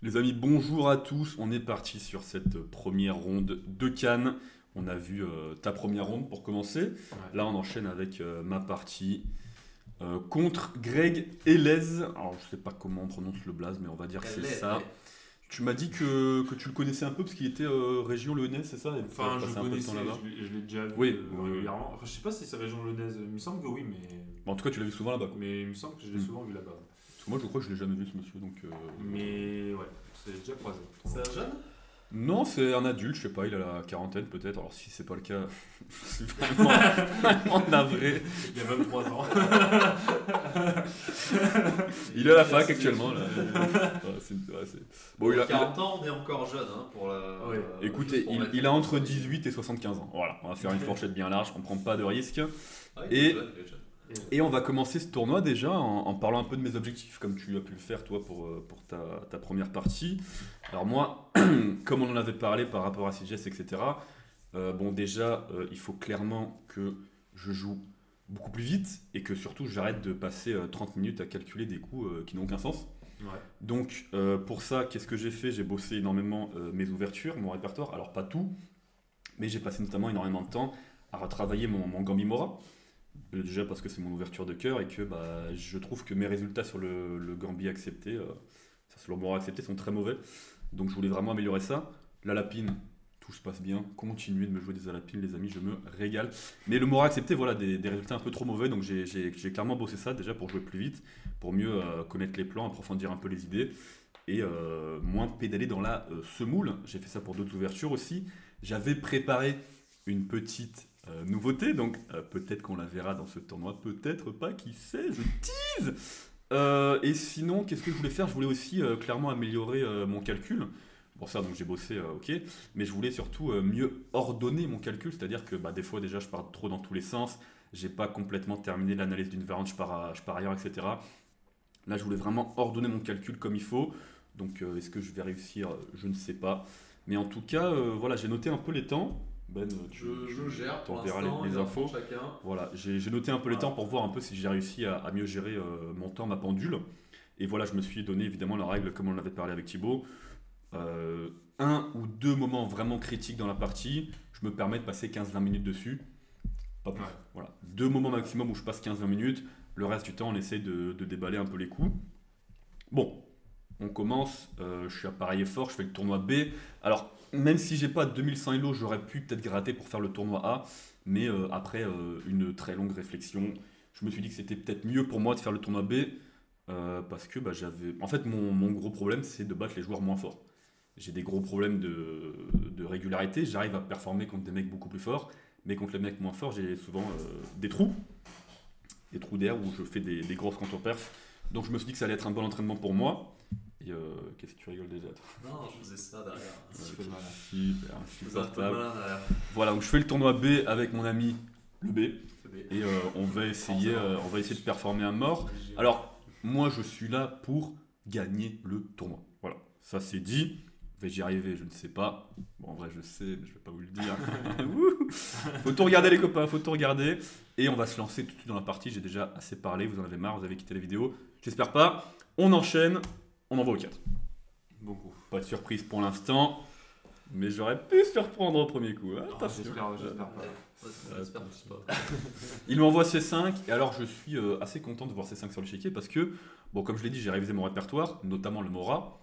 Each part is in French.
Les amis, bonjour à tous. On est parti sur cette première ronde de Cannes. On a vu ta première ronde pour commencer. Ouais. Là, on enchaîne avec ma partie contre Greg Elez. Alors, je sais pas comment on prononce le blaze, mais on va dire que c'est ça. Tu m'as dit que tu le connaissais un peu parce qu'il était région lyonnaise, c'est ça? Et Enfin, t'as je passé un peu de connaissais, temps là-bas. je l'ai déjà vu Oui, régulièrement. Enfin, je sais pas si c'est région lyonnaise, il me semble que oui, mais, Bon, en tout cas, tu l'as vu souvent là-bas, quoi. mais il me semble que je l'ai souvent vu là-bas. Parce que moi, je crois que je l'ai jamais vu ce monsieur, donc. Mais ouais, c'est déjà croisé. C'est un jeune? Non, c'est un adulte, je sais pas, il a la quarantaine peut-être. Alors si c'est pas le cas, je suis vraiment navré. Il y a 23 ans. Il est à la fac actuellement là. Bon, il a, 40 ans, on est encore jeune hein, pour la. Ouais. écoutez, juste pour mettre il a les entre choses. 18 et 75 ans. Voilà, on va faire une fourchette bien large, on prend pas de risques. Ah, Et- il est jeune, il est jeune. Et on va commencer ce tournoi déjà en parlant un peu de mes objectifs, comme tu as pu le faire toi pour ta première partie. Alors moi, comme on en avait parlé par rapport à CGS, etc., bon déjà, il faut clairement que je joue beaucoup plus vite et que surtout j'arrête de passer 30 minutes à calculer des coups qui n'ont aucun sens. Ouais. Donc pour ça, qu'est-ce que j'ai fait? J'ai bossé énormément mes ouvertures, mon répertoire, alors pas tout, mais j'ai passé notamment énormément de temps à retravailler mon Gambi Mora. Déjà parce que c'est mon ouverture de cœur et que bah, je trouve que mes résultats sur le Gambi accepté, sur le Mora accepté sont très mauvais. Donc je voulais vraiment améliorer ça. La lapine, tout se passe bien. Continuez de me jouer des alapines les amis, je me régale. Mais le Mora accepté, voilà, des résultats un peu trop mauvais. Donc j'ai clairement bossé ça déjà pour jouer plus vite, pour mieux connaître les plans, approfondir un peu les idées et moins pédaler dans la semoule. J'ai fait ça pour d'autres ouvertures aussi. J'avais préparé une petite nouveauté, donc peut-être qu'on la verra dans ce tournoi, peut-être pas, qui sait, je tease. Et sinon, qu'est-ce que je voulais faire? Je voulais aussi clairement améliorer mon calcul. Pour ça, donc j'ai bossé, ok, mais je voulais surtout mieux ordonner mon calcul, c'est-à-dire que bah, des fois déjà je pars trop dans tous les sens, j'ai pas complètement terminé l'analyse d'une variante, je pars ailleurs, etc. Là, je voulais vraiment ordonner mon calcul comme il faut. Donc, est-ce que je vais réussir? Je ne sais pas. Mais en tout cas, voilà, j'ai noté un peu les temps. Ben, Je gère pour t'enverras l'instant, les il en infos. prend chacun. Voilà, j'ai noté un peu les temps pour voir un peu si j'ai réussi à mieux gérer mon temps, ma pendule. Et voilà, je me suis donné évidemment la règle comme on en avait parlé avec Thibaut. Un ou deux moments vraiment critiques dans la partie, je me permets de passer 15-20 minutes dessus. Pas plus. Ouais. Voilà. Deux moments maximum où je passe 15-20 minutes. Le reste du temps, on essaie de déballer un peu les coups. Bon, on commence. Je suis appareillé fort, je fais le tournoi B. Alors, même si j'ai pas 2100 elo, j'aurais pu peut-être gratter pour faire le tournoi A. Mais après une très longue réflexion, je me suis dit que c'était peut-être mieux pour moi de faire le tournoi B. Parce que bah, j'avais. En fait, mon gros problème, c'est de battre les joueurs moins forts. J'ai des gros problèmes de régularité. J'arrive à performer contre des mecs beaucoup plus forts. Mais contre les mecs moins forts, j'ai souvent des trous. Des trous d'air où je fais des grosses contre-perfs. Donc je me suis dit que ça allait être un bon entraînement pour moi. Et qu'est-ce que tu rigoles déjà toi? Non, je faisais ça derrière. Tu fais le malin. Super, Je faisais un peu insupportable. malin derrière. Voilà, donc je fais le tournoi B avec mon ami le B. Et on va essayer de performer à mort. Alors, moi je suis là pour gagner le tournoi. Voilà, ça c'est dit. Vais-je y arriver? Je ne sais pas. Bon, en vrai, je sais, mais je vais pas vous le dire. Wouh. Faut tout regarder, les copains, faut tout regarder. Et on va se lancer tout de suite dans la partie. J'ai déjà assez parlé, vous en avez marre, vous avez quitté la vidéo. J'espère pas. On enchaîne, on envoie au 4. Beaucoup. Pas de surprise pour l'instant, mais j'aurais pu se surprendre au premier coup. Hein. Ah, Attention. j'espère pas. J'espère tous pas. Il m'envoie C5, et alors je suis assez content de voir C5 sur l'échiquier parce que, bon, comme je l'ai dit, j'ai révisé mon répertoire, notamment le Mora.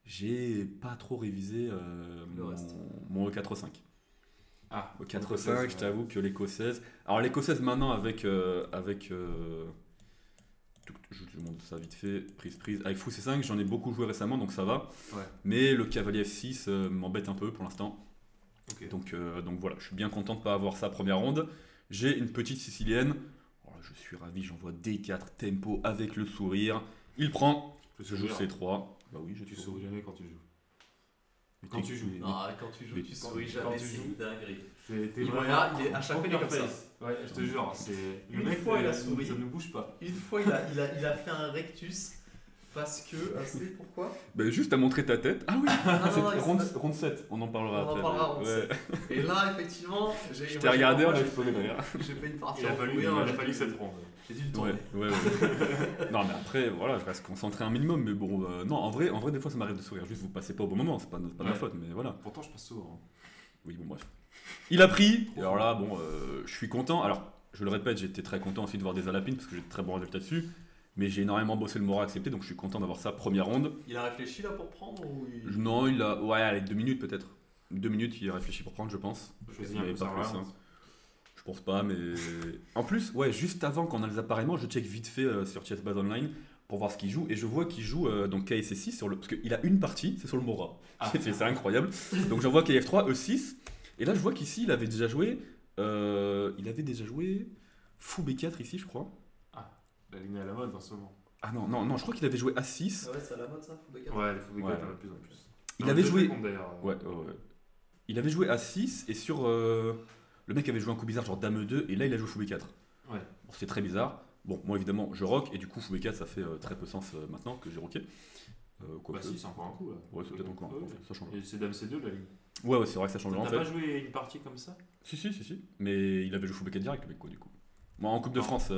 J'ai pas trop révisé reste. mon E4-5. Ah, E4-5, je t'avoue que l'écossaise. Alors l'écossaise maintenant avec. Je te montre ça vite fait, prise. Avec Fou C5, j'en ai beaucoup joué récemment donc ça va. Ouais. Mais le cavalier F6 m'embête un peu pour l'instant. Ok. Donc voilà, je suis bien content de ne pas avoir ça première ronde. J'ai une petite sicilienne. Oh, je suis ravi, j'envoie D4 tempo avec le sourire. Il prend. Je joue C3. Bah oui, j'ai Tu tout. souris jamais quand tu joues. Mais Quand t'es- tu joues. mais- Non, quand tu joues, mais tu quand- souris quand jamais, tu c'est joues. une dinguerie. T'es Il vraiment regarde, il est à chaque fois il est comme poker ça. face. Ouais, je te jure, c'est. Une fois, il a souri. Ça ne bouge pas. Une fois, il a fait un rectus. Parce que. Ah, c'est pourquoi Bah, juste à montrer ta tête. Ah oui, Ah, c'est non, ronde 7, on en parlera On en après. parlera en Ouais. Et là, effectivement, Je t'ai regardé, on a j'ai explosé de rire. J'ai fait une partie Il a en fallu, fou il rire, a j'ai fallu dû- cette ronde. J'ai dû le Ouais, tourner. ouais. Non, mais après, voilà, je reste concentré un minimum. Mais bon, non, en vrai, des fois, ça m'arrive de sourire. Juste, vous passez pas au bon moment, c'est pas de ma Ouais. faute, mais voilà. Pourtant, je passe souvent. Oui, bon, bref. Il a pris, et alors là, bon, je suis content. Alors, je le répète, j'étais très content aussi de voir des Alapines parce que j'ai de très bons résultats dessus. Mais j'ai énormément bossé le Mora accepté, donc je suis content d'avoir ça première ronde. Il a réfléchi là pour prendre ou il... Non, il a. Ouais, allez, 2 minutes peut-être. 2 minutes, il a réfléchi pour prendre, je pense. Choisis un Mais peu pas ça, plus, voilà. hein. Je pense pas, mais. En plus, ouais, juste avant qu'on a les appareillements, je check vite fait sur Chessbase Online pour voir ce qu'il joue. Et je vois qu'il joue donc KSS6 sur le. Parce qu'il a une partie, c'est sur le Mora. Ah. C'est incroyable. Donc j'en vois KF3, E6. Et là, je vois qu'ici, il avait déjà joué. Fou B4 ici, je crois. La ligne est à la mode en ce moment. Ah non, je crois qu'il avait joué A6. Ah ouais, c'est à la mode ça, faut bécane. Ouais, les faux Ouais. bécanes, de plus en plus. Il avait joué. D'ailleurs. Ouais. Il avait joué A6 et sur. Le mec avait joué un coup bizarre, genre Dame 2, et là il a joué Fou B4. Ouais. Bon, c'est très bizarre. Bon, moi évidemment, je rock, et du coup, Fou B4 ça fait très peu sens maintenant que j'ai rocké. Bah si, c'est encore un coup là. Ouais, c'est peut-être encore un coup, ça change. Et c'est Dame C2 la ligne. Ouais, c'est vrai que ça change T'as en pas fait. joué une partie comme ça? Si. Mais il avait joué Fou B4 direct, le mec, quoi, du coup. Moi, en Coupe de Non. France,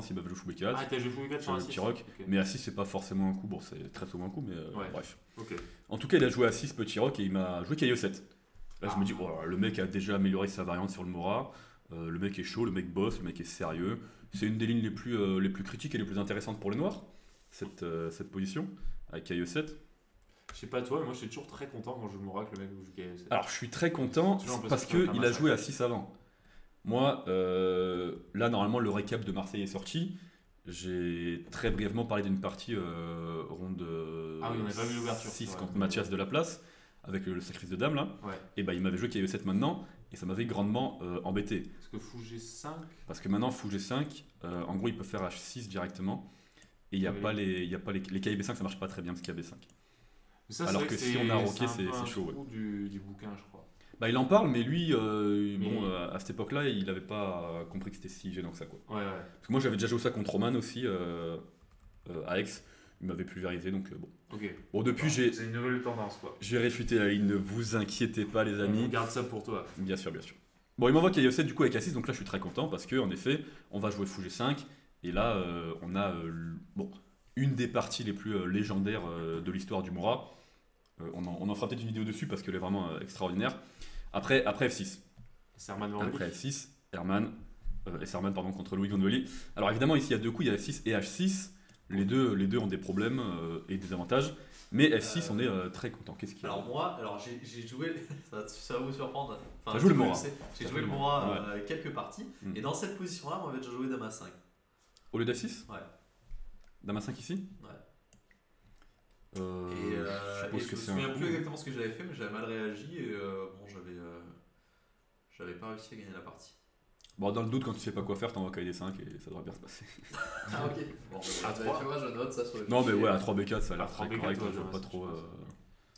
il m'avait joué Fou B4. Ah, t'as joué fou bécane sur sur un le 6. petit rock. Ok. Mais A6, c'est pas forcément un coup. Bon, c'est très souvent un coup, mais Ouais. bref. Ok. En tout cas, il a joué A6 petit rock et il m'a joué KO7. Là, je Ah. me dis, oh, le mec a déjà amélioré sa variante sur le Mora. Le mec est chaud, le mec bosse, le mec est sérieux. C'est une des lignes les plus critiques et les plus intéressantes pour les Noirs, cette position, avec KO7. Je sais pas toi, mais moi je suis toujours très content quand je joue le Morak, le mec où je gagne. Alors, je suis très content Toujours l'impression parce que c'est un qu'il a massacre. joué à 6 avant. Moi, là, normalement, le récap de Marseille est sorti. J'ai très brièvement parlé d'une partie ronde Ah oui, on avait pas vu l'ouverture, 6 c'est vrai. contre Mathias de la Place, avec le sacrifice de dame là. Ouais. Et bah, il m'avait joué KO7 maintenant, et ça m'avait grandement embêté. Parce que fou G5. Parce que maintenant, Fou G5, en gros, il peut faire H6 directement. Et il n'y a, Oui. pas les KIB5, ça marche pas très bien, ce KIB5. Mais ça, Alors c'est vrai que c'est- si on a rocké, un c'est peu un chaud, trou du bouquin, je crois. Bah, il en parle, mais lui, Mais- bon, à cette époque-là, il n'avait pas compris que c'était si gênant que ça, quoi. Ouais. Parce que moi, j'avais déjà joué ça contre Roman aussi, à Aix. Il m'avait pulvérisé, donc bon. Ok. Bon, depuis, C'est une nouvelle tendance, quoi. j'ai réfuté la ligne, ne vous inquiétez pas, les On amis. garde ça pour toi. Bien sûr. Bon, il m'envoie KO7 du coup avec A6, donc là, je suis très content parce que, en effet, on va jouer Fou G5. Et là, on a bon, une des parties les plus légendaires de l'histoire du Mora. On en fera peut-être une vidéo dessus parce qu'elle est vraiment extraordinaire. Après F6. Serman Après F6, Herman contre Louis Gondoli. Alors évidemment, ici il y a deux coups, il y a F6 et H6. Les deux ont des problèmes et des avantages. Mais F6, on est très content. Qu'est-ce qu'il y a Alors moi, j'ai joué, ça va vous surprendre. Enfin, T'as joué le si vous Mora. savez, J'ai T'as joué le joué le Mora quelques parties. Mm. Et dans cette position-là, on avait déjà joué Dame à 5. Au lieu d'F6 Ouais. Dame à 5 ici Ouais. Je Et suppose je que me c'est un souviens coup. plus exactement ce que j'avais fait, mais j'avais mal réagi et bon, j'avais pas réussi à gagner la partie. Bon, dans le doute, quand tu sais pas quoi faire, t'envoies KD5 et ça devrait bien se passer. Ah ok. Bon, À bah, trois. tu vois, je note ça sur le Non, mais fichier. ouais, à 3B4, ça a l'air À très 3B4, correct. ouais, Je vois ouais, pas c'est trop. chaud,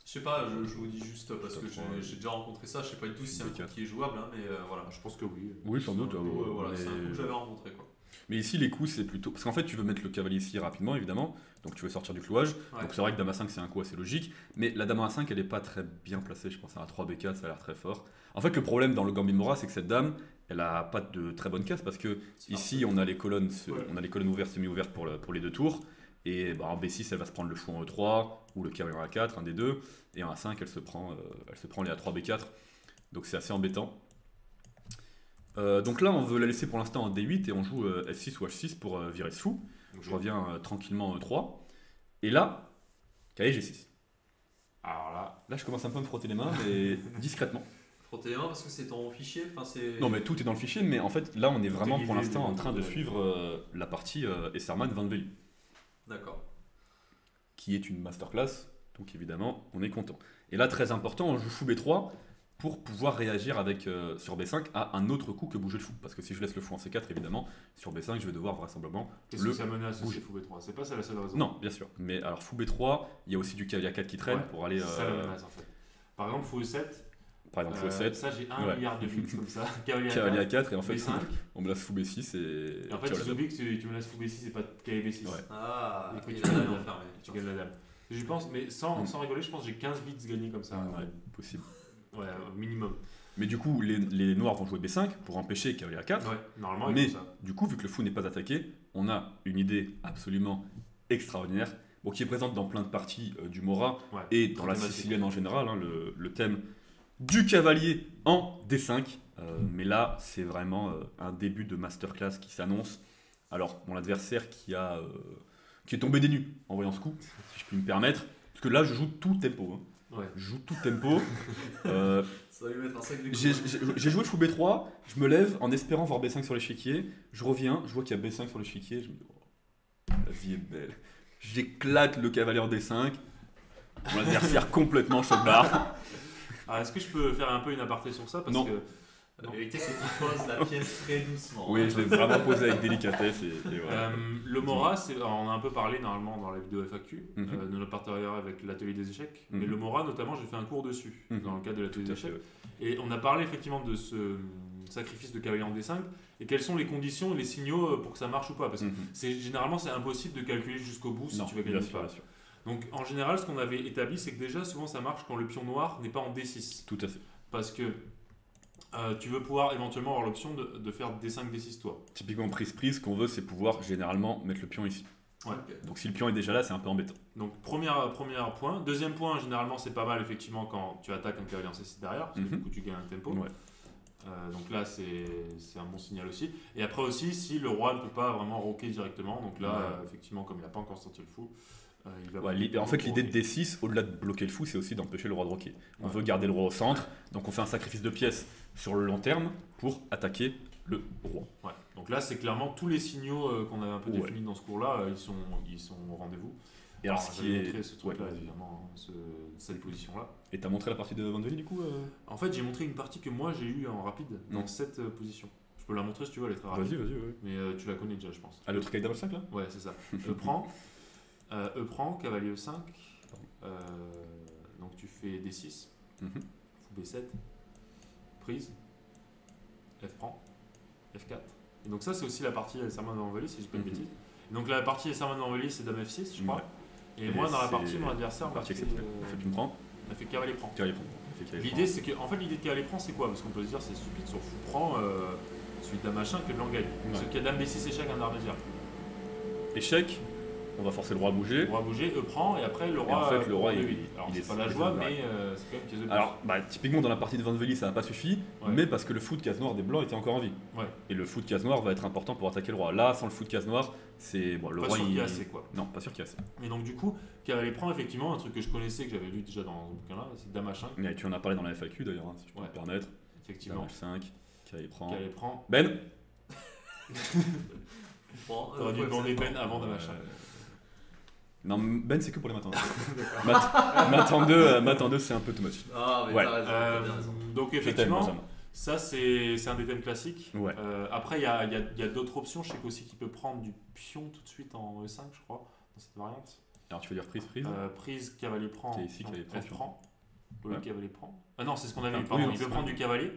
Je sais pas, je vous dis juste parce que Ça prend, j'ai déjà rencontré ça, je sais pas du tout si c'est un coup B4. qui est jouable, hein, mais voilà. Je pense que oui. Oui, sans doute. C'est un coup, voilà, c'est un coup mais... que j'avais rencontré quoi. mais ici, les coups, c'est plutôt. Parce qu'en fait, tu veux mettre le cavalier ici rapidement, évidemment. Donc, tu veux sortir du clouage. Ouais. Donc, c'est vrai que Dame A5, c'est un coup assez logique. Mais la Dame A5, elle est pas très bien placée. Je pense à 3B4, ça a l'air très fort. En fait, le problème dans le Gambit Mora, c'est que cette dame, elle a pas de très bonne case parce que ici, on a les colonnes, on a les colonnes ouvertes, semi-ouvertes pour les deux tours. Et bah, en B6, elle va se prendre le fou en E3 ou le cavalier en A4, un des deux. Et en A5, elle se prend les A3, B4. Donc c'est assez embêtant. Donc là, on veut la laisser pour l'instant en D8 et on joue F6 ou H6 pour virer ce fou. Donc, Je reviens tranquillement en E3. Et là, cavalier G6. Alors là, Là, je commence un peu à me frotter les mains, mais discrètement. Frotter les mains parce que c'est ton fichier, enfin c'est. Non, mais tout est dans le fichier, mais en fait, là, on est vraiment pour guidé l'instant en train de de- suivre la partie Esserman Van Velu, D'accord. qui est une masterclass, donc évidemment, on est content. Et là, très important, on joue fou B3 pour pouvoir réagir avec, sur B5 à un autre coup que bouger le fou. Parce que si je laisse le fou en C4, évidemment, sur B5, je vais devoir vraisemblablement qu'est-ce le que ça menace bouger. aussi fou B3? C'est pas ça la seule raison. Non, bien sûr. Mais alors, fou B3, il y a aussi du cavalier A4 qui traîne Ouais, pour aller. c'est ça la menace en fait. Par exemple, fou E7, par exemple fou 7, Ça, j'ai 1 Ouais. milliard de bits comme ça. Cavalier cavalier A4, A4 et en fait B5. on me laisse fou B6 et Et en fait, tu vois, ils oublient que tu me laisses fou B6 et pas cavalier B6. Ouais. Ah, Écoute, il tu a gagnes. bien fermé. Tu gagnes la dame. Je pense, mais sans rigoler, je pense que j'ai 15 bits gagnés comme ça. Ouais, possible. Ouais, minimum. Mais du coup, les noirs vont jouer B5 pour empêcher cavalier A4. Ouais, normalement, Mais ils font ça. du coup, vu que le fou n'est pas attaqué, on a une idée absolument extraordinaire, bon, qui est présente dans plein de parties du Mora Ouais, et dans très la thématique. sicilienne en général, hein, le thème du cavalier en D5. Mais là, c'est vraiment un début de masterclass qui s'annonce. Alors, mon adversaire qui est tombé des nues en voyant ce coup, si je puis me permettre, parce que là, je joue tout tempo. Hein. Ouais. Je joue tout tempo. Euh, Ça va lui mettre un sac de j'ai joué fou B3, je me lève en espérant voir B5 sur l'échiquier, je reviens, je vois qu'il y a B5 sur l'échiquier, je me dis, oh, la vie est belle. J'éclate le cavalier en D5, mon adversaire complètement choc-barre. Alors, est-ce que je peux faire un peu une aparté sur ça? Parce Non. que La vérité, c'est qu'il pose la pièce très doucement. Oui, je l'ai vraiment posé avec délicatesse et voilà. le Mora, on a un peu parlé normalement dans la vidéo FAQ Mhm. de notre partenariat avec l'atelier des échecs. Mhm. Mais le Mora, notamment, j'ai fait un cours dessus Mhm. dans le cadre de l'atelier Tout à des fait, échecs. ouais. Et on a parlé effectivement de ce sacrifice de cavalier en D5 et quelles sont les conditions et les signaux pour que ça marche ou pas. Parce que Mhm. généralement, c'est impossible de calculer jusqu'au bout si Non, tu vas bien gagner ou sûr, pas. bien sûr. Donc en général, ce qu'on avait établi, c'est que déjà, souvent ça marche quand le pion noir n'est pas en D6. Tout à fait. Parce que tu veux pouvoir éventuellement avoir l'option de faire D5, D6 toi. Typiquement prise, ce qu'on veut, c'est pouvoir généralement mettre le pion ici. Ouais. Donc si le pion est déjà là, c'est un peu embêtant. Donc premier point. Deuxième point, généralement c'est pas mal effectivement quand tu attaques un cavalier en C6 derrière, parce que du coup tu gagnes un tempo. Ouais. Donc là c'est un bon signal aussi. Et après aussi si le roi ne peut pas vraiment roquer directement, donc là effectivement comme il n'a pas encore sorti le fou, il va... Ouais, en fait, l'idée de D6, au-delà de bloquer le fou, c'est aussi d'empêcher le roi de roquer. On veut garder le roi au centre, donc on fait un sacrifice de pièces sur le long terme pour attaquer le roi. Ouais. Donc là c'est clairement tous les signaux qu'on avait un peu Ouais. définis dans ce cours-là, ils sont au rendez-vous. Et alors, ce qui j'avais est. montré ce truc-là Ouais. évidemment, cette position-là. Et t'as montré la partie de Van Veli du coup En fait j'ai montré une partie que moi j'ai eue en rapide dans cette position. Je peux la montrer si tu veux, elle est très rapide. Vas-y, ouais. Mais tu la connais déjà je pense. Ah, le truc avec Dame 5 là Ouais, c'est ça. E prend, cavalier E5. Donc tu fais D6, Mhm. fou B7, prise, F prend, F4. Et donc ça c'est aussi la partie Sermon d'Envolée si je dis pas de Mhm. bêtises. Et donc là, la partie Sermon d'Envolée c'est Dame F6 je crois. Ouais. Et Et moi dans la c'est partie mon adversaire m'a Partie fait, exceptionnelle. En fait, tu me prends. m'a fait cavalier prend. Cavalier prend. Fait cavalier L'idée c'est que en fait l'idée de cavalier prend c'est quoi? Parce qu'on peut se dire c'est stupide sur fou prend suite dame machin que le blanc gagne. Parce qu'il y a dame D6 échec intermédiaire. prend. Échec, on va forcer le roi à bouger. Le roi bouger, E prend et après le Et roi. en fait, le roi, prend il- D8. Alors il c'est est- pas la il est joie dans le mais c'est quand même pièce de plus. Alors, typiquement dans la partie de Van Veli, ça n'a pas suffi, Ouais. mais parce que le fou de case noire des blancs était encore en vie. Ouais. Et le fou de case noire va être important pour attaquer le roi. Là, sans le fou de case noire, c'est. Bon, le Pas roi sûr il. qu'il y a assez quoi. Non, pas sûr qu'il y a assez. Et donc du coup, cavalier prend effectivement un truc que je connaissais, que j'avais lu déjà dans ce bouquin-là, c'est dame H5, Mais tu en as parlé dans la FAQ d'ailleurs, hein, si je peux Ouais. me permettre. effectivement. Dame H5, cavalier prend. Cavalier prend. Ben Bon, T'aurais dû demander Ben avant dame H5. Non, Ben c'est que pour les matins. Mat en 2, c'est un peu too much. Ah, mais Ouais. t'as raison, t'as bien raison. Donc Je t'aime, effectivement, Benjamin. ça c'est un des thèmes classiques. Ouais. Après il y a d'autres options, je sais aussi qu'il peut prendre du pion tout de suite en E5 je crois, dans cette variante. Alors tu veux dire prise. Prise, cavalier prend, Qui est ici, cavalier prend, F prend. Ouais. Le cavalier prend. Ah non, c'est ce qu'on avait Ah, vu, pardon, oui, il c'est peut ça. prendre du cavalier.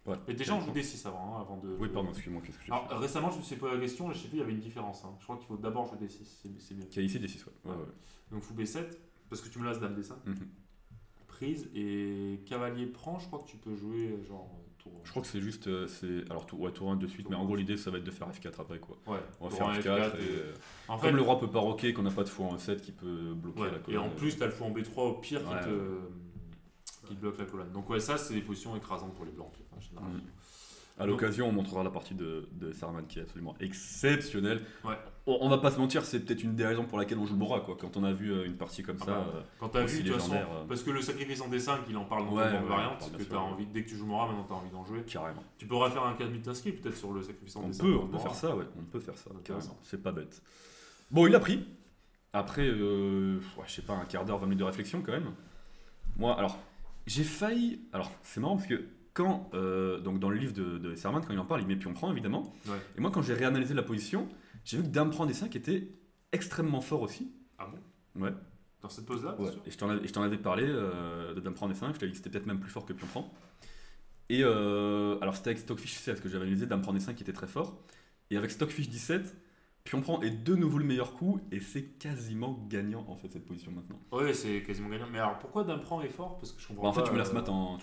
Ouais. Mais déjà on joue D6 avant de... Oui, pardon, excuse-moi, qu'est-ce que j'ai Alors fait récemment je me suis posé la question et je sais plus, il y avait une différence. Je crois qu'il faut d'abord jouer D6, c'est mieux. Qui a ici D6, ouais. Donc fou B7, parce que tu me lasses dame D5. Mhm. Prise et cavalier prend, je crois que tu peux jouer genre tour. Je crois que c'est juste. Alors, tour 1 de suite, mais en gros, l'idée ça va être de faire F4 après quoi. Ouais, On va tour faire un, F4. F4 Et... En fait, Comme le roi peut pas roquer, qu'on n'a pas de fou en E7 qui peut bloquer ouais, la et colonne. en plus tu as le fou en B3 au pire Ouais, qui te bloque la colonne. Donc ouais, ça c'est des positions écrasantes pour les blancs en fait, en général. Mhm. À l'occasion, on montrera la partie de Sarman qui est absolument exceptionnelle. Ouais. On va pas se mentir, c'est peut-être une des raisons pour laquelle on joue le Mora quoi. Quand on a vu une partie comme Ah ça. bah, Quand t'as aussi vu, de toute façon, légendaire, parce que le sacrifice en D5, il en parle dans Ouais, une ouais, variante, bien que sûr. t'as envie, dès que tu joues Mora, maintenant t'as envie d'en jouer. Carrément. Tu pourras faire un 4 Mitansky peut-être sur le sacrifice en On D5. peut dans le Mora. faire ça, ouais. On peut faire ça. Intéressant. Carrément. C'est pas bête. Bon, il l'a pris. Après, je sais pas, un quart d'heure, 20 minutes de réflexion quand même. Moi, alors, j'ai failli. Alors, c'est marrant parce que quand, donc dans le livre de Serman, quand il en parle, il met pion prend évidemment. Ouais. Et moi, quand j'ai réanalysé la position, j'ai vu que dame prend D5 était extrêmement fort aussi. Ah bon? Ouais. Dans cette pose-là, Ouais. bien sûr. Et je t'en avais parlé de dame prend D5. Je t'avais dit que c'était peut-être même plus fort que pion prend. Et alors c'était avec Stockfish 16 que j'avais analysé, Dame prend D5 qui était très fort. Et avec Stockfish 17, Pion prend est de nouveau le meilleur coup et c'est quasiment gagnant en fait cette position maintenant. Ouais, c'est quasiment gagnant. Mais alors pourquoi Dame prend est fort? Parce que je comprends Bah, en pas. fait tu me laisses maintenant.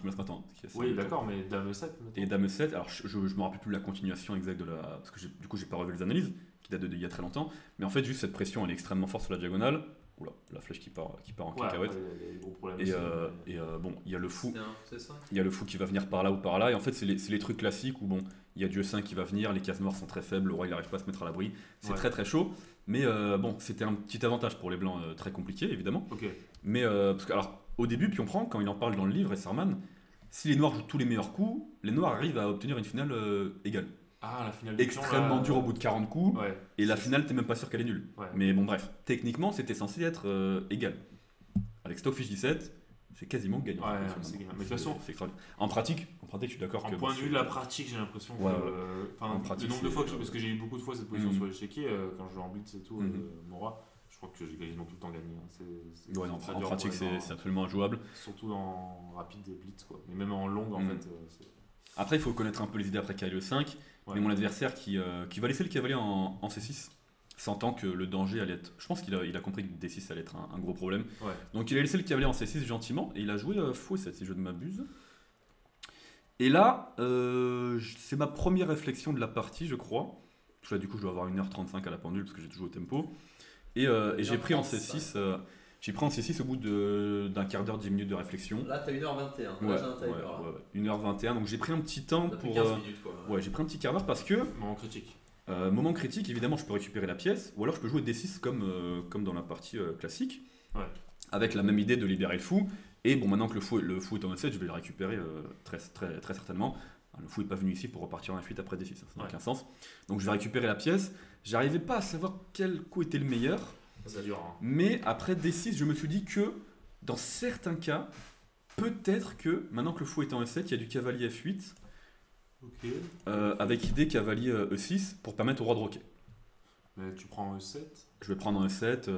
Oui, d'accord, mais Dame 7 maintenant. Et Dame 7, alors je me rappelle plus de la continuation exacte de la. Parce que du coup j'ai pas revu les analyses, qui datent d'il y a très longtemps. Mais en fait juste cette pression elle est extrêmement forte sur la diagonale. Oula, la flèche qui part en cacahuète. Ouais, il y a des gros problèmes. Et bon, il y a le fou. C'est ça. Il y a le fou qui va venir par là ou par là. Et en fait c'est les trucs classiques où bon, il y a Dieu 5 qui va venir, les cases noires sont très faibles, le roi il n'arrive pas à se mettre à l'abri. C'est très très chaud. Mais bon, c'était un petit avantage pour les blancs très compliqué évidemment. Ok. Mais parce que alors au début, Pion prend, quand il en parle dans le livre, et Sarman, si les noirs jouent tous les meilleurs coups, les noirs arrivent à obtenir une finale égale. Ah, la finale Extrêmement dure au bout de 40 coups, ouais, et la finale, t'es même pas sûr qu'elle est nulle. Ouais. Mais bon, bref, techniquement, c'était censé être égal. Avec Stockfish 17, c'est quasiment gagnant. Ouais, c'est gagnant. Mais de toute façon, c'est extraordinaire. En pratique, je suis d'accord en que. point de vue de la pratique, j'ai l'impression que. En pratique, le nombre de fois, parce que j'ai eu beaucoup de fois cette position sur l'échiquier, quand je joue en blitz et tout, Mora, je crois que j'ai quasiment tout le temps gagné. Ouais, non, en pratique, c'est absolument injouable. Surtout en rapide des blitz, quoi. Mais même en longue, en fait. Après, il faut connaître un peu les idées après cavalier 5. Mais mon adversaire qui va laisser le cavalier en C6, sentant que le danger allait être. Je pense qu'il a compris que D6 allait être un gros problème. Ouais. Donc il a laissé le cavalier en C6 gentiment et il a joué fou 7 si je ne m'abuse. Et là, c'est ma première réflexion de la partie, je crois. Parce que là, du coup, je dois avoir 1h35 à la pendule parce que j'ai toujours au tempo. Et j'ai pris en C6. J'ai pris en C6 au bout d'un quart d'heure, 10 minutes de réflexion. Là, t'as 1h21. Ouais, 1h21. Donc j'ai pris un petit temps pour. 15 minutes, quoi. Ouais, j'ai pris un petit quart d'heure parce que. Moment critique. Moment critique, évidemment, je peux récupérer la pièce, ou alors je peux jouer D6 comme dans la partie classique, avec la même idée de libérer le fou. Et bon, maintenant que le fou est en E7, je vais le récupérer très certainement. Le fou n'est pas venu ici pour repartir en F8 après D6, ça n'a aucun sens. Donc je vais récupérer la pièce. J'arrivais pas à savoir quel coup était le meilleur. Ça dure, hein. Mais après D6, je me suis dit que dans certains cas, peut-être que maintenant que le fou est en E7, il y a du cavalier F8. Ok. Avec idée cavalier E6 pour permettre au roi de roquer. Mais tu prends E7. Je vais prendre un E7.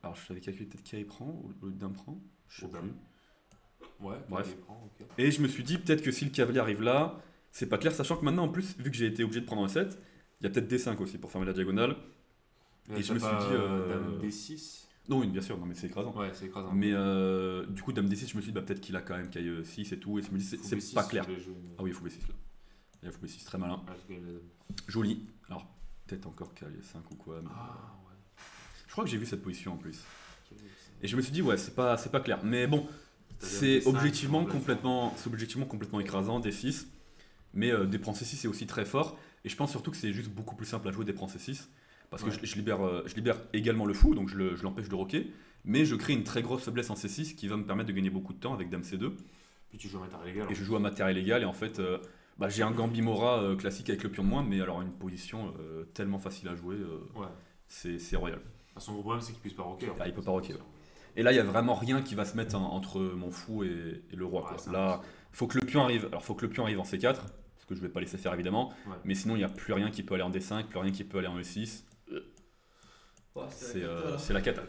Alors je savais calculer peut-être qui prend ou le dame prend. Je sais plus. Ouais, bref. Prend, okay. Et je me suis dit peut-être que si le cavalier arrive là, c'est pas clair, sachant que maintenant en plus, vu que j'ai été obligé de prendre un E7, il y a peut-être D5 aussi pour fermer la diagonale. Et je me suis dit. Dame D6. Non, oui, bien sûr, non, mais c'est écrasant. Ouais, c'est écrasant. Mais du coup, dame D6, je me suis dit peut-être qu'il a quand même caille 6 et tout. Et je me dis c'est pas clair. Ah oui, il faut B6 là. Il faut B6, très malin. Joli. Alors, peut-être encore cavalier 5 ou quoi. Mais... Je crois que j'ai vu cette position en plus. Et je me suis dit, ouais, c'est pas clair. Mais bon, c'est objectivement complètement écrasant, D6. Mais des prends C6 c'est aussi très fort. Et je pense surtout que c'est juste beaucoup plus simple à jouer des prends C6. Parce que je libère également le fou, donc je l'empêche de roquer. Mais je crée une très grosse faiblesse en C6 qui va me permettre de gagner beaucoup de temps avec dame C2. Puis tu joues à matériel égal. Et je joue à matériel égal. Et en fait, j'ai un Gambit Mora classique avec le pion de moins. Mais alors une position tellement facile à jouer. C'est royal. Son gros problème, c'est qu'il puisse pas roquer. Il peut pas roquer. Ouais. Et là, il n'y a vraiment rien qui va se mettre entre mon fou et le roi. Quoi. Là, faut que le pion arrive. Alors, faut que le pion arrive en C4, ce que je vais pas laisser faire évidemment. Mais sinon, il n'y a plus rien qui peut aller en D5, plus rien qui peut aller en E6. C'est la cata.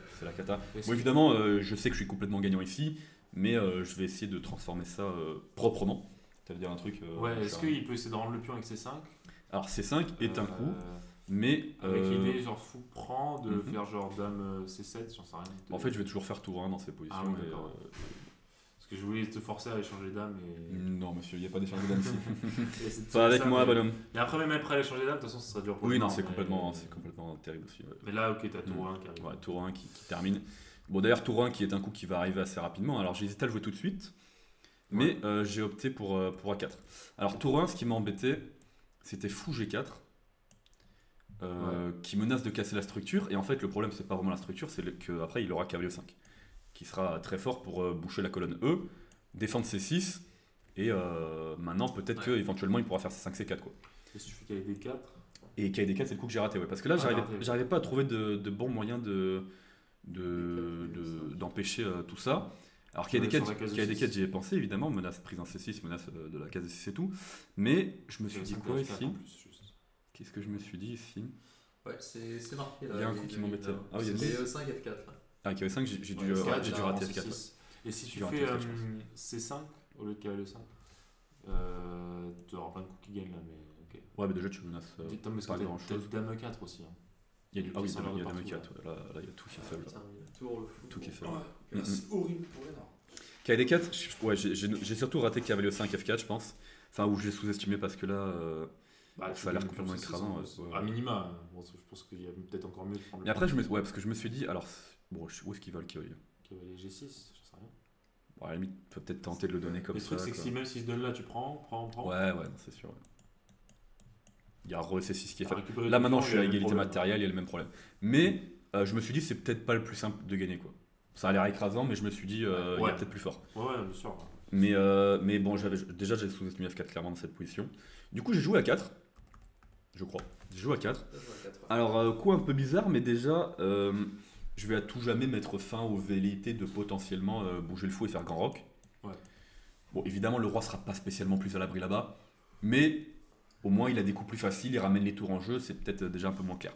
Bon, évidemment, je sais que je suis complètement gagnant ici, mais je vais essayer de transformer ça proprement. C'est-à-dire un truc. Est-ce qu'il peut essayer de rendre le pion avec C5 ? Alors, C5 est un coup. Mais avec l'idée genre fou prend de faire genre dame C7, j'en sais rien. En fait, je vais toujours faire tour 1 dans ces positions. Ah, parce que je voulais te forcer à échanger dame. Non, monsieur, il n'y a pas d'échange de dame ici. Pas avec moi, bonhomme. Mais après, même après l'échange de dame, de toute façon, ça sera dur pour Oui, non, c'est complètement terrible aussi. Ouais. Mais là, ok, t'as tour 1 qui arrive. Ouais, tour 1 qui termine. Bon, d'ailleurs, tour 1 qui est un coup qui va arriver assez rapidement. Alors, j'ai hésité à le jouer tout de suite. Mais j'ai opté pour A4. Alors, tour 1, ce qui m'a embêté, c'était fou G4. Qui menace de casser la structure, et en fait le problème c'est pas vraiment la structure, c'est qu'après il aura cavalier 5 qui sera très fort pour boucher la colonne E, défendre C6 et maintenant peut-être qu'éventuellement il pourra faire C5 C4 quoi. Et si tu fais cavalier D4 et cavalier D4 c'est le coup que j'ai raté parce que là j'arrivais pas à trouver de bons moyens d'empêcher tout ça. Alors cavalier D4 j'y ai pensé évidemment, menace prise en C6, menace de la case D6 et tout, mais je me suis dit quoi ici? Qu'est-ce que je me suis dit ici? Ouais, c'est marqué là. Il y a un coup qui m'embêtait. Ah oui, il y a E5, F4 là. Ah, KE5, j'ai dû rater F4. Et si tu fais C5 au lieu de cavalier 5 Tu auras plein de coups qui gagnent là, mais ok. Ouais, mais déjà tu menaces Attends, parce pas que t'as grand-chose. Dame 4 aussi. Hein. Il y a du, ah oui, Qui sont il y a là Dame partout, 4, ouais. Là, il y a tout qui est faible. Putain, il tour le fou. Tout qui est faible. Ouais. C'est horrible pour les Noirs. KD4, ouais, j'ai surtout raté Cavalier 5 F4, je pense. Enfin, où j'ai sous-estimé parce que là, ça a l'air complètement écrasant. À minima, bon, je pense qu'il y a peut-être encore mieux de prendre Et après, ouais, parce que je me suis dit, alors, bon, où est-ce qu'ils veulent Cavalier? Cavalier G6, je sais rien. Bon, à la limite, tu peux peut-être tenter de le donner comme Le ça. truc, c'est que si même s'il se donne là, tu prends. Ouais, non, c'est sûr. Ouais. Il y a Re C6 qui est T'as fait. récupéré Là ton maintenant plan, je suis à il y a le égalité problème. matérielle, il y a le même problème. Mais je me suis dit c'est peut-être pas le plus simple de gagner quoi. Ça a l'air écrasant mais je me suis dit il y a Ouais. peut-être plus fort. Ouais, bien sûr. Mais bon déjà j'ai sous-estimé F4 clairement dans cette position. Du coup j'ai joué à 4. Je crois. J'ai joué à 4. Alors coup un peu bizarre mais déjà je vais à tout jamais mettre fin aux velléités de potentiellement bouger le fou et faire grand rock. Ouais. Bon évidemment le roi sera pas spécialement plus à l'abri là-bas. Mais au moins il a des coups plus faciles, il ramène les tours en jeu, c'est peut-être déjà un peu moins clair.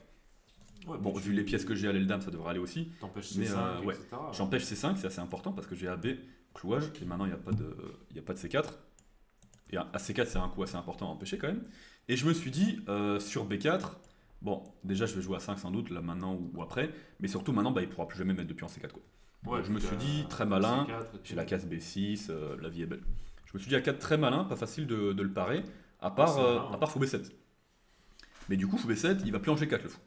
Ouais, Bon, vu les pièces que j'ai à l'aile dame, ça devrait aller aussi. T'empêches Mais, C5, ouais. etc. J'empêche C5, c'est assez important parce que j'ai AB, clouage, et maintenant il n'y a pas de C4. Et à C4, c'est un coup assez important à empêcher quand même. Et je me suis dit, sur B4, bon, déjà je vais jouer à 5 sans doute, là maintenant ou après, mais surtout maintenant, il ne pourra plus jamais mettre de pion en C4. Quoi. Ouais, Donc, je me donc, suis dit, très malin, C4, j'ai la case B6, la vie est belle. Je me suis dit, à 4, très malin, pas facile de le parer, à part fou B7. Mais du coup, fou B7, il va plus en G4 le fou.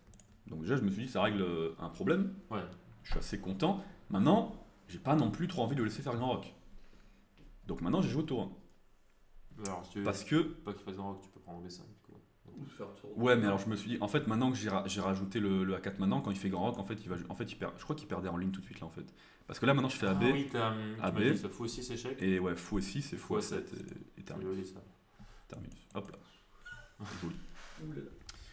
Donc déjà, je me suis dit, ça règle un problème. Ouais. Je suis assez content. Maintenant, j'ai pas non plus trop envie de le laisser faire grand rock. Donc maintenant, j'ai joué au tour 1. Alors, si tu veux Parce que. pas qu'il fasse grand rock, tu peux prendre B5. Quoi. Ou faire tour. Ouais, mais alors je me suis dit, en fait, maintenant que j'ai rajouté le A4 maintenant, quand il fait grand rock, en fait, il perd. Je crois qu'il perdait en ligne tout de suite là, en fait. Parce que là, maintenant, je fais AB. Ah oui, tu AB. m'as dit ça, fou 6 échecs. Et ouais, fou E6 et fou Fou A7 A7. et terminus. Oui, ça. Terminus. Hop là. Joli. Oulala.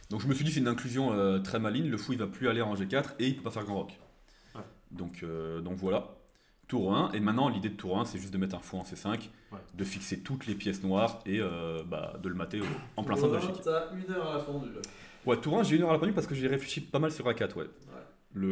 Donc je me suis dit c'est une inclusion très maligne, le fou il va plus aller en G4 et il peut pas faire grand rock. Ouais. Donc voilà, tour 1, et maintenant l'idée de tour 1 c'est juste de mettre un fou en C5, Ouais. de fixer toutes les pièces noires et de le mater en plein centre de la chic. T'as 1 heure à la pendule. Ouais, tour 1 j'ai 1 heure à la pendule parce que j'ai réfléchi pas mal sur A4, ouais.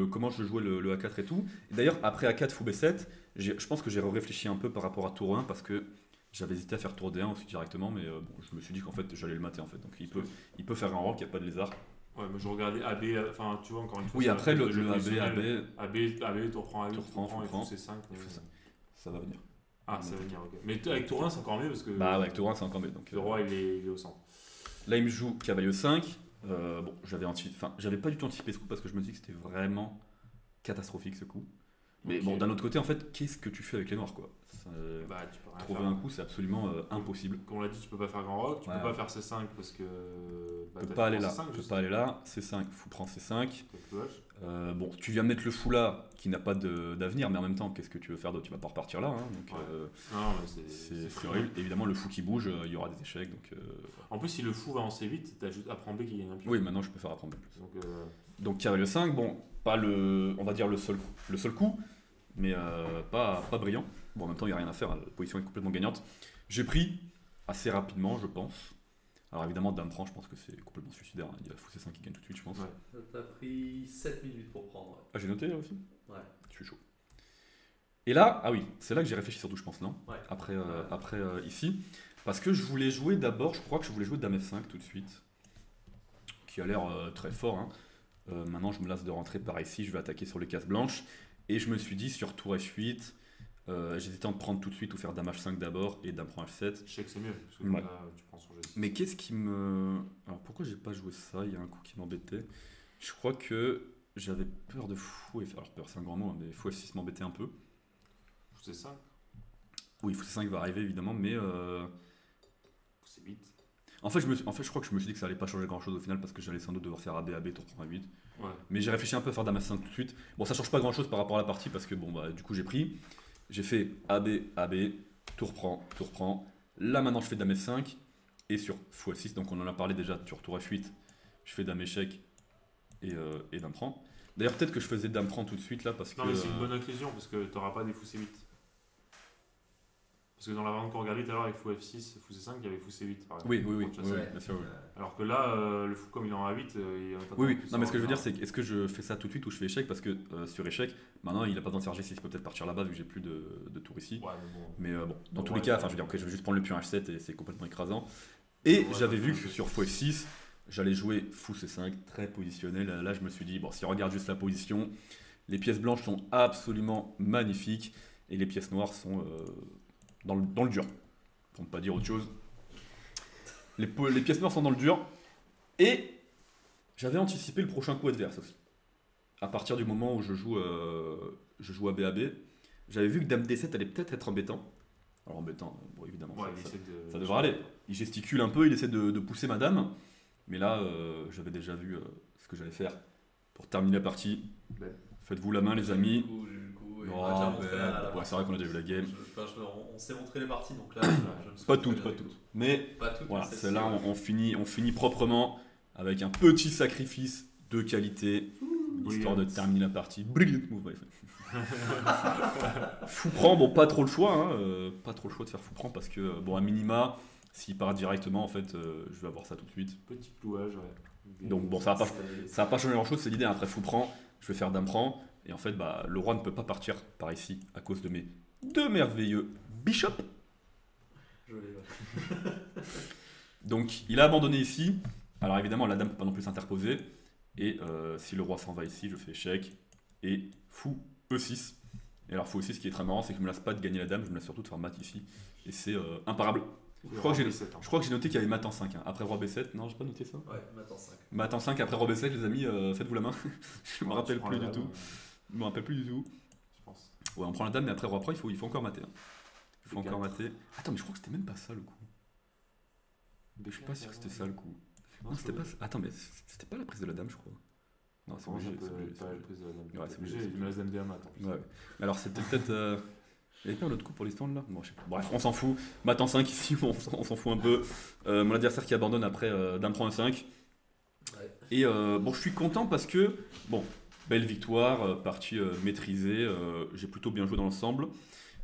Comment je jouais le A4 et tout. Et d'ailleurs après A4 fou B7, je pense que j'ai réfléchi un peu par rapport à tour 1 parce que j'avais hésité à faire tour D1 aussi directement, mais je me suis dit qu'en fait j'allais le mater en fait. Donc il peut faire un rock, il n'y a pas de lézard. Ouais, mais je regardais AB, enfin tu vois encore une fois. Oui, c'est après un peu le de jeu positionnel. AB, AB, tu reprends AB, Tu tu reprends, reprends et tu reprends. fou C5. ça va venir. Ah, ça va venir, ok. Mais avec tour 1, c'est encore mieux parce que Bah ouais, avec tour 1 c'est encore mieux. Donc, le roi il est au centre. là il me joue cavalier 5. Bon, j'avais pas du tout anticipé ce coup parce que je me dis que c'était vraiment catastrophique ce coup. Mais Ok. bon, d'un autre côté, en fait, qu'est-ce que tu fais avec les noirs quoi? Bah, tu peux rien Trouver faire. un coup, c'est absolument impossible. Comme on l'a dit, tu peux pas faire grand rock, tu Ouais. peux pas faire C5 parce que. Tu peux pas aller là. Tu peux pas aller là. C5, fou prend C5. Bon, tu viens de mettre le fou là qui n'a pas d'avenir, mais en même temps, qu'est-ce que tu veux faire d'autre? Tu vas pas repartir là. Hein, donc, Ouais. Non, mais c'est horrible. Évidemment, le fou qui bouge, il y aura des échecs. Donc, En plus, si le fou va en C8, t'as juste apprend B qui gagne un pion. oui, maintenant je peux faire apprendre plus. Donc, Donc cavalier 5, bon, pas on va dire le seul coup, mais pas brillant. Bon, en même temps, il n'y a rien à faire, la position est complètement gagnante. J'ai pris assez rapidement, je pense. Alors évidemment, dame prend, je pense que c'est complètement suicidaire. Hein. Il y a fou C5 qui gagne tout de suite, je pense. Ouais. Ça t'a pris 7 minutes pour prendre. Ah, j'ai noté là aussi? Ouais. Je suis chaud. Et là, ah oui, c'est là que j'ai réfléchi surtout, je pense, non? Ouais. Après ici. Parce que je voulais jouer d'abord, je crois que je voulais jouer dame F5 tout de suite. Qui a l'air très fort. Hein. Maintenant, je me lasse de rentrer par ici, je vais attaquer sur les cases blanches. Et je me suis dit, sur tour F8, j'hésitais à prendre tout de suite ou faire dame H5 d'abord et dame prend F7. je sais que c'est mieux, parce que Ouais. là, tu prends son G6. Mais qu'est-ce qui me... Alors pourquoi j'ai pas joué ça? Il y a un coup qui m'embêtait. Je crois que j'avais peur de fou F... Alors peur c'est un grand mot, hein, mais fou F6 m'embêtait un peu. C'est ça, Oui, fou C5 va arriver évidemment, mais... c'est 8. En fait, je crois que je me suis dit que ça allait pas changer grand chose au final parce que j'allais sans doute devoir faire AB, tour prend A8. Ouais. Mais j'ai réfléchi un peu à faire dame F5 tout de suite. Bon, ça change pas grand chose par rapport à la partie parce que bon, du coup j'ai pris. J'ai fait AB, tour prend. Là maintenant je fais dame F5 et sur fou F6, donc on en a parlé déjà sur tour F8, je fais dame échec et dame prend. D'ailleurs, peut-être que je faisais dame prend tout de suite là parce Non, que. mais c'est une bonne inclusion parce que t'auras pas des fous C8. Parce que dans la variante qu'on regardait tout à l'heure avec fou F6, fou C5, il y avait fou C8 par exemple. Oui, Pour chasser. bien sûr. Oui. Alors que là, le fou comme il est en A8, il en a pas Oui, plus non, mais ce que je veux dire, savoir. c'est est-ce que je fais ça tout de suite ou je fais échec parce que sur échec, maintenant il a pas besoin de faire G6, il peut peut-être partir là-bas vu que j'ai plus de tour ici. Ouais, mais bon. Mais bon, dans tous Ouais, les cas, ouais, je veux dire, ouais. ok, je vais juste prendre le pion H7 et c'est complètement écrasant. Et Ouais, j'avais ouais, vu ouais, que ouais. sur fou F6, j'allais jouer fou C5, très positionnel. Là, je me suis dit, bon, si on regarde juste la position, les pièces blanches sont absolument magnifiques et les pièces noires sont dans le dur, pour ne pas dire autre chose. Les pièces noires sont dans le dur et j'avais anticipé le prochain coup adverse aussi. À partir du moment où je joue à BAB, j'avais vu que Dame D7 allait peut-être être embêtant. Alors embêtant, bon évidemment, Ouais, ça, il essaie de- ça devrait aller. Il gesticule un peu, il essaie de pousser ma dame. Mais là, j'avais déjà vu ce que j'allais faire pour terminer la partie. Ben. Faites-vous la main, les amis. J'ai eu le coup, il Oh, m'a déjà montré ben, la ouais, partie. c'est vrai qu'on a déjà vu la game. On s'est montré les parties, donc là, je me suis Pas très toutes, bien pas avec toutes. tout. Mais Pas toutes, voilà, mais celle-ci, celle-là, ouais. on finit proprement avec un petit sacrifice de qualité, histoire de Brilliant. terminer la partie. Brilliant move, bref. Fou prend, bon, pas trop le choix, hein, pas trop le choix de faire fou prend parce que, bon, à minima, s'il part directement, en fait, je vais avoir ça tout de suite. Petit clouage, ouais. Donc, bon, ça va pas changer grand chose, c'est l'idée. Après fou prend, je vais faire dame prend, et en fait, bah, le roi ne peut pas partir par ici à cause de mes deux merveilleux bishops. Joli, ouais. Donc il a abandonné ici. Alors évidemment la dame ne peut pas non plus s'interposer. Et si le roi s'en va ici, je fais échec. Et fou E6. Et alors fou E6, ce qui est très marrant, c'est que je me lasse pas de gagner la dame, je me lasse surtout de faire mat ici. Et c'est imparable. Je crois que j'ai noté qu'il y avait mat en 5. Hein. Après roi B7, non j'ai pas noté ça. Ouais, maintenant 5. Mat en 5 après roi B7 les amis, faites-vous la main. Je me rappelle plus du tout. Je me rappelle plus du tout. Je pense. Ouais on prend la dame mais après roi pro il faut encore mater. Hein. Il faut B4. encore mater. Attends mais je crois que c'était même pas ça le coup. Je suis pas sûr que c'était ça le coup. Non, c'était pas. Attends, mais c'était pas la prise de la dame, je crois. Non, c'est obligé. c'est obligé, c'est Pas la obligé. prise de la dame. Ouais, c'est obligé, J'ai c'est me laisse dame D à mat. Ouais, ouais. Mais alors, c'était peut-être. Il y avait pas un autre coup pour l'histoire là. Bon, je sais pas. Bref, on s'en fout. Mat en 5 ici, on s'en fout un peu. Mon adversaire qui abandonne après dame prend un 5. Ouais. Et bon, je suis content parce que, bon, belle victoire, partie maîtrisée. J'ai plutôt bien joué dans l'ensemble.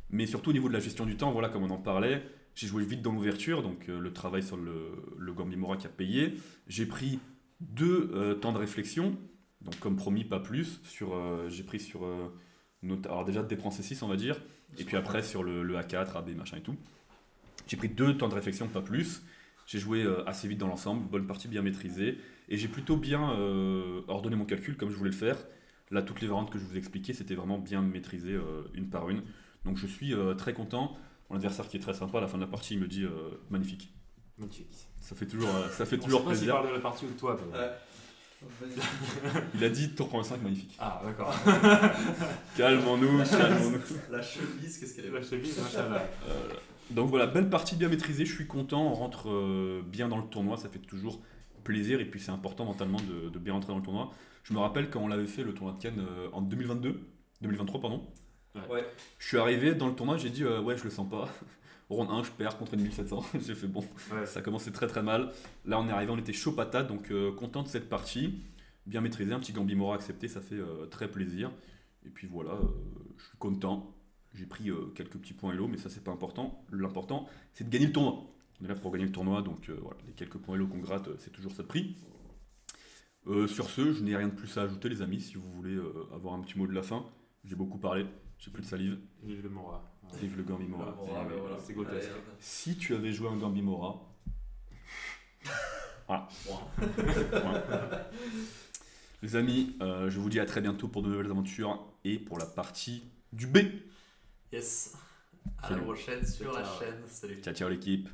Mais surtout au niveau de la gestion du temps, voilà, comme on en parlait. J'ai joué vite dans l'ouverture, donc le travail sur le Gambimora qui a payé. J'ai pris 2 temps de réflexion, donc comme promis, pas plus. J'ai pris sur. Alors déjà D prend C6, on va dire, et puis après sur le A4, AB, machin et tout. J'ai pris 2 temps de réflexion, pas plus. J'ai joué assez vite dans l'ensemble, bonne partie bien maîtrisée, et j'ai plutôt bien ordonné mon calcul comme je voulais le faire. Là, toutes les variantes que je vous ai expliquées, c'était vraiment bien maîtrisé une par une. Donc je suis très content. Mon adversaire qui est très sympa, à la fin de la partie, il me dit magnifique. Magnifique. Ça fait toujours On sait pas s'il plaisir. parle de la partie ou de toi. mais- Ouais. Il a dit tour prend 5 magnifique. Ah, d'accord. Calmons-nous, calmons-nous. La chemise, qu'est-ce qu'elle est La chemise, machallah. Donc voilà, belle partie bien maîtrisée, je suis content, on rentre bien dans le tournoi, ça fait toujours plaisir et puis c'est important mentalement de bien rentrer dans le tournoi. Je me rappelle quand on l'avait fait le tournoi de Cannes en 2023 pardon. Ouais. Je suis arrivé dans le tournoi, j'ai dit ouais je le sens pas. Round 1 je perds contre une 1700, j'ai fait bon, Ouais. ça commençait très très mal. Là on est arrivé, on était chaud patate, donc content de cette partie, bien maîtrisé, un petit Gambimora accepté, ça fait très plaisir. Et puis voilà, je suis content. J'ai pris quelques petits points Elo, mais ça c'est pas important. L'important c'est de gagner le tournoi. On est là pour gagner le tournoi, donc voilà, les quelques points Elo qu'on gratte, c'est toujours ça de prix. Sur ce, je n'ai rien de plus à ajouter les amis, si vous voulez avoir un petit mot de la fin. J'ai beaucoup parlé, j'ai plus de salive. Vive le Mora. Ouais. Vive le Gambimora. Voilà. C'est grotesque. Allez, Si tu avais joué un Gambimora, voilà. point. Point. Les amis, je vous dis à très bientôt pour de nouvelles aventures et pour la partie du B. Yes. À Salut. la prochaine sur la Ciao. chaîne. Salut. Ciao ciao l'équipe.